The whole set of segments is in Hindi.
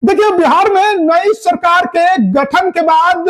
देखिए, बिहार में नई सरकार के गठन के बाद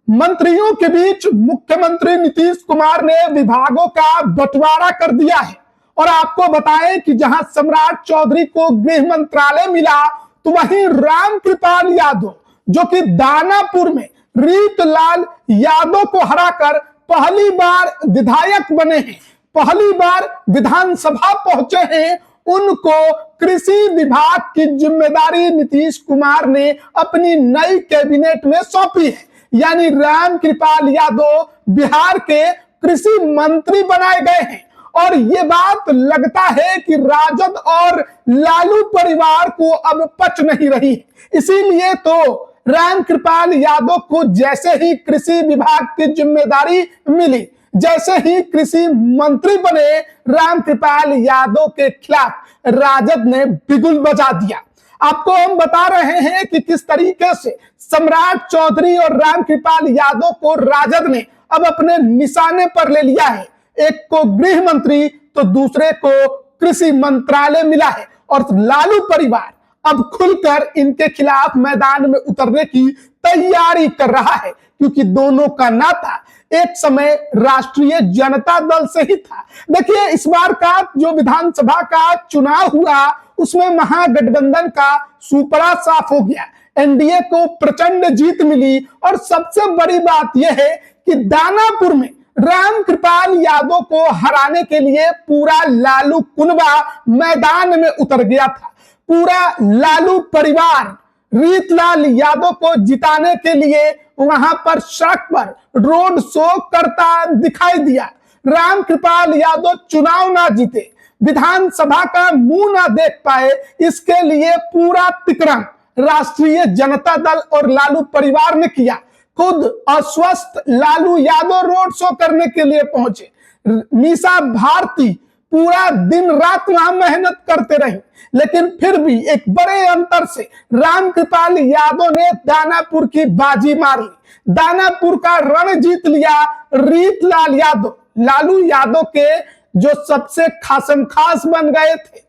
मंत्रियों के बीच मुख्यमंत्री नीतीश कुमार ने विभागों का बंटवारा कर दिया है। और आपको बताएं कि जहां सम्राट चौधरी को गृह मंत्रालय मिला, तो वहीं रामकृपाल यादव, जो कि दानापुर में रीतलाल यादव को हराकर पहली बार विधायक बने हैं, पहली बार विधानसभा पहुंचे हैं, उनको कृषि विभाग की जिम्मेदारी नीतीश कुमार ने अपनी नई कैबिनेट में सौंपी है। यानी रामकृपाल यादव बिहार के कृषि मंत्री बनाए गए हैं। और ये बात लगता है कि राजद और लालू परिवार को अब पच नहीं रही है। इसीलिए तो रामकृपाल यादव को जैसे ही कृषि विभाग की जिम्मेदारी मिली, जैसे ही कृषि मंत्री बने, रामकृपाल यादव के खिलाफ राजद ने बिगुल बजा दिया। आपको हम बता रहे हैं कि किस तरीके से सम्राट चौधरी और रामकृपाल यादव को राजद ने अब अपने निशाने पर ले लिया है। एक को गृह मंत्री तो दूसरे को कृषि मंत्रालय मिला है। और लालू परिवार अब खुलकर इनके खिलाफ मैदान में उतरने की तैयारी कर रहा है, क्योंकि दोनों का नाता एक समय राष्ट्रीय जनता दल से ही था। देखिए, इस बार का जो विधानसभा का चुनाव हुआ, उसमें महागठबंधन का सुपड़ा साफ हो गया। एनडीए को प्रचंड जीत मिली। और सबसे बड़ी बात यह है कि दानापुर में रामकृपाल यादव को हराने के लिए पूरा लालू कुनबा मैदान में उतर गया था। पूरा लालू परिवार रीतलाल यादव को जिताने के लिए वहां पर सड़क पर रोड शो करता दिखाई दिया। रामकृपाल यादव चुनाव ना जीते, विधानसभा का मुंह ना देख पाए, इसके लिए पूरा तिकड़म राष्ट्रीय जनता दल और लालू परिवार ने किया। खुद अस्वस्थ लालू यादव रोड शो करने के लिए पहुंचे। मीसा भारती पूरा दिन रात वहां मेहनत करते रही, लेकिन फिर भी एक बड़े अंतर से रामकृपाल यादव ने दानापुर की बाजी मार ली, दानापुर का रण जीत लिया। रीतलाल यादव लालू यादव के जो सबसे खासम खास बन गए थे,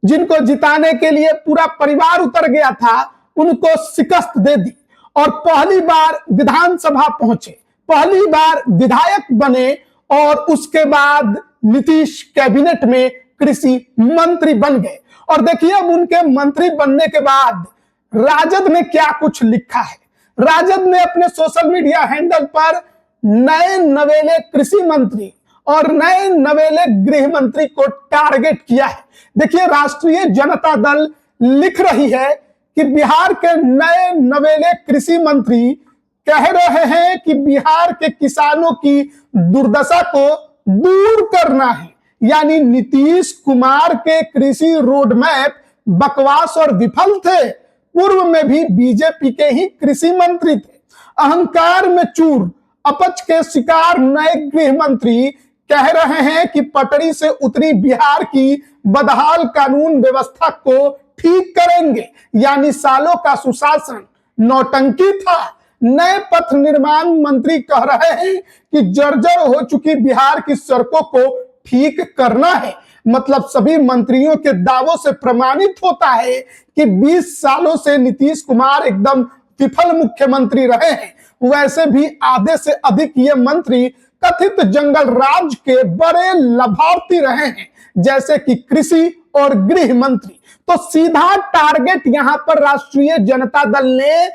जिनको जिताने के लिए पूरा परिवार उतर गया था, उनको शिकस्त दे दी और पहली बार विधानसभा पहुंचे, पहली बार विधायक बने। और उसके बाद नीतीश कैबिनेट में कृषि मंत्री बन गए। और देखिए, अब उनके मंत्री बनने के बाद राजद ने क्या कुछ लिखा है। राजद ने अपने सोशल मीडिया हैंडल पर नए नवेले कृषि मंत्री और नए नवेले गृह मंत्री को टारगेट किया है। देखिए, राष्ट्रीय जनता दल लिख रही है कि बिहार के नए नवेले कृषि मंत्री कह रहे हैं कि बिहार के किसानों की दुर्दशा को दूर करना है। यानी नीतीश कुमार के कृषि रोडमैप बकवास और विफल थे। पूर्व में भी बीजेपी के ही कृषि मंत्री थे। अहंकार में चूर, अपच के शिकार नए गृह मंत्री कह रहे हैं कि पटरी से उतरी बिहार की बदहाल कानून व्यवस्था को ठीक करेंगे। यानी सालों का सुशासन नौटंकी था। नए पथ निर्माण मंत्री कह रहे हैं कि जर्जर हो चुकी बिहार की सड़कों को ठीक करना है। मतलब सभी मंत्रियों के दावों से प्रमाणित होता है कि 20 सालों से नीतीश कुमार एकदम विफल मुख्यमंत्री रहे हैं। वैसे भी आधे से अधिक ये मंत्री कथित जंगल राज के बड़े लाभार्थी रहे हैं, जैसे कि कृषि और गृह मंत्री। तो सीधा टारगेट यहां पर राष्ट्रीय जनता दल ने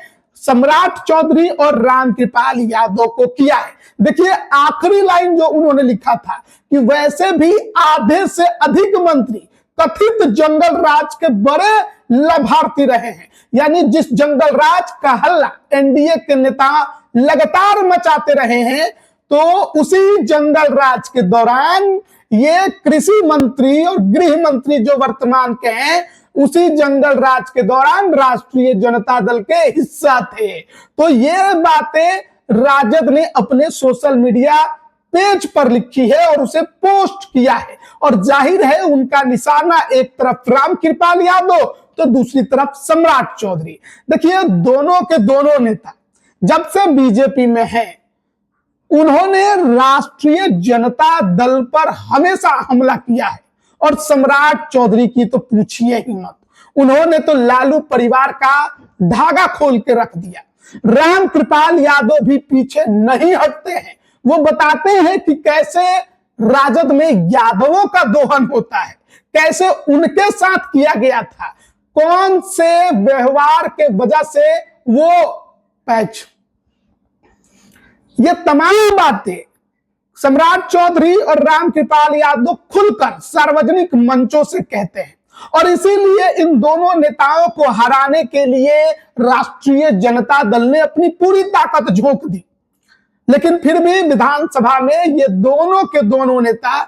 सम्राट चौधरी और रामकृपाल यादव को किया है। देखिए, आखिरी लाइन जो उन्होंने लिखा था कि वैसे भी आधे से अधिक मंत्री कथित जंगल राज के बड़े लाभार्थी रहे हैं। यानी जिस जंगल राज का हल्ला एनडीए के नेता लगातार मचाते रहे हैं, तो उसी जंगल राज के दौरान ये कृषि मंत्री और गृह मंत्री जो वर्तमान के हैं, उसी जंगल राज के दौरान राष्ट्रीय जनता दल के हिस्सा थे। तो ये बातें राजद ने अपने सोशल मीडिया पेज पर लिखी है और उसे पोस्ट किया है। और जाहिर है उनका निशाना एक तरफ रामकृपाल यादव तो दूसरी तरफ सम्राट चौधरी। देखिए, दोनों के दोनों नेता जब से बीजेपी में हैं, उन्होंने राष्ट्रीय जनता दल पर हमेशा हमला किया है। और सम्राट चौधरी की तो पूछिए ही मत। उन्होंने तो लालू परिवार का धागा खोल के रख दिया। रामकृपाल यादव भी पीछे नहीं हटते हैं। वो बताते हैं कि कैसे राजद में यादवों का दोहन होता है, कैसे उनके साथ किया गया था, कौन से व्यवहार के वजह से वो पैच। ये तमाम बातें सम्राट चौधरी और रामकृपाल यादव खुलकर सार्वजनिक मंचों से कहते हैं और इसीलिए इन दोनों नेताओं को हराने के लिए राष्ट्रीय जनता दल ने अपनी पूरी ताकत झोंक दी। लेकिन फिर भी विधानसभा में ये दोनों के दोनों नेता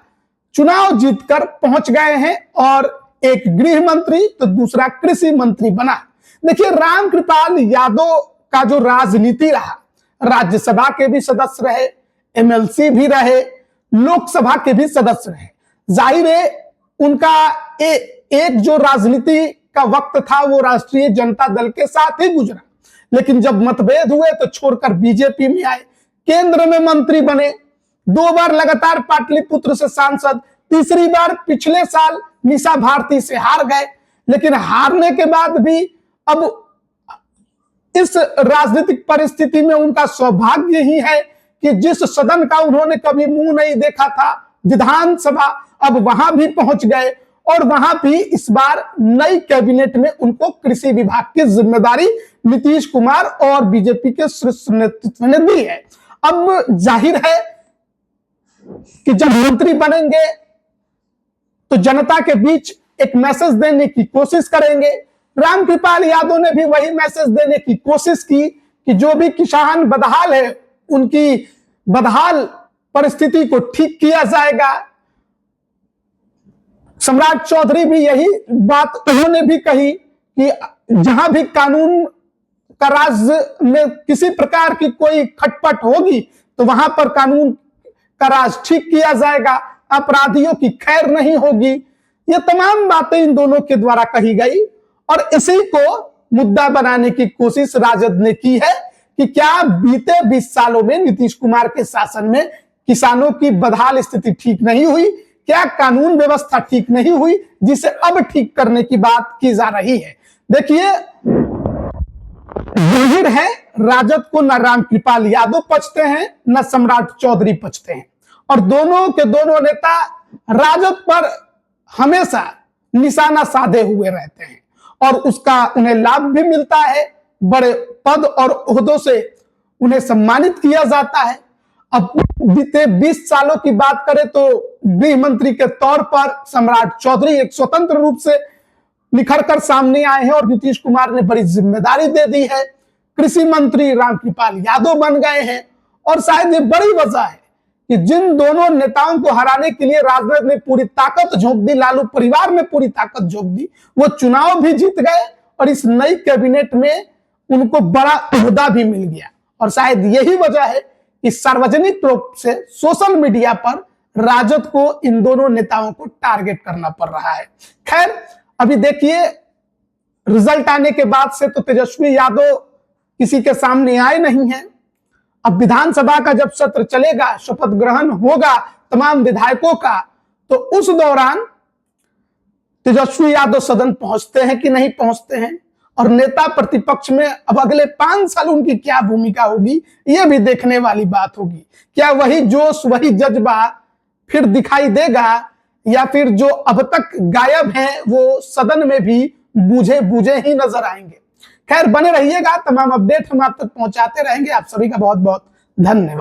चुनाव जीतकर पहुंच गए हैं और एक गृह मंत्री तो दूसरा कृषि मंत्री बना। देखिए, रामकृपाल यादव का जो राजनीति रहा, राज्यसभा के भी सदस्य रहे, एमएलसी भी रहे, लोकसभा के भी सदस्य रहे। जाहिर है उनका एक जो राजनीति का वक्त था वो राष्ट्रीय जनता दल के साथ ही गुजरा, लेकिन जब मतभेद हुए तो छोड़कर बीजेपी में आए, केंद्र में मंत्री बने, 2 बार लगातार पाटलिपुत्र से सांसद, तीसरी बार पिछले साल मीसा भारती से हार गए। लेकिन हारने के बाद भी अब इस राजनीतिक परिस्थिति में उनका सौभाग्य ही है कि जिस सदन का उन्होंने कभी मुंह नहीं देखा था, विधानसभा, अब वहां भी पहुंच गए और वहां भी इस बार नई कैबिनेट में उनको कृषि विभाग की जिम्मेदारी नीतीश कुमार और बीजेपी के शीर्ष नेतृत्व ने दी है। अब जाहिर है कि जब मंत्री बनेंगे तो जनता के बीच एक मैसेज देने की कोशिश करेंगे। रामकृपाल यादव ने भी वही मैसेज देने की कोशिश की कि जो भी किसान बदहाल है उनकी बदहाल परिस्थिति को ठीक किया जाएगा। सम्राट चौधरी भी यही बात उन्होंने भी कही कि जहां भी कानून का राज में किसी प्रकार की कोई खटपट होगी तो वहां पर कानून का राज ठीक किया जाएगा, अपराधियों की खैर नहीं होगी। ये तमाम बातें इन दोनों के द्वारा कही गई और इसी को मुद्दा बनाने की कोशिश राजद ने की है कि क्या बीते 20 सालों में नीतीश कुमार के शासन में किसानों की बदहाल स्थिति ठीक नहीं हुई, क्या कानून व्यवस्था ठीक नहीं हुई, जिसे अब ठीक करने की बात की जा रही है। देखिए, जाहिर है राजद को न रामकृपाल यादव पचते हैं न सम्राट चौधरी पचते हैं और दोनों के दोनों नेता राजद पर हमेशा निशाना साधे हुए रहते हैं और उसका उन्हें लाभ भी मिलता है, बड़े पद और ओहदों से उन्हें सम्मानित किया जाता है। अब बीते 20 सालों की बात करें तो गृह मंत्री के तौर पर सम्राट चौधरी एक स्वतंत्र रूप से निखर कर सामने आए हैं और नीतीश कुमार ने बड़ी जिम्मेदारी दे दी है। कृषि मंत्री रामकृपाल यादव बन गए हैं और शायद ये बड़ी वजह है कि जिन दोनों नेताओं को हराने के लिए राजद ने पूरी ताकत झोंक दी, लालू परिवार ने पूरी ताकत झोंक दी, वो चुनाव भी जीत गए और इस नई कैबिनेट में उनको बड़ा ओहदा भी मिल गया। और शायद यही वजह है कि सार्वजनिक रूप से सोशल मीडिया पर राजद को इन दोनों नेताओं को टारगेट करना पड़ रहा है। खैर, अभी देखिए, रिजल्ट आने के बाद से तो तेजस्वी यादव किसी के सामने आए नहीं हैं। अब विधानसभा का जब सत्र चलेगा, शपथ ग्रहण होगा तमाम विधायकों का, तो उस दौरान तेजस्वी यादव सदन पहुंचते हैं कि नहीं पहुंचते हैं और नेता प्रतिपक्ष में अब अगले 5 साल उनकी क्या भूमिका होगी, यह भी देखने वाली बात होगी। क्या वही जोश, वही जज्बा फिर दिखाई देगा या फिर जो अब तक गायब हैं वो सदन में भी बूझे बूझे ही नजर आएंगे। खैर, बने रहिएगा, तमाम अपडेट हम आप तक पहुंचाते रहेंगे। आप सभी का बहुत बहुत धन्यवाद।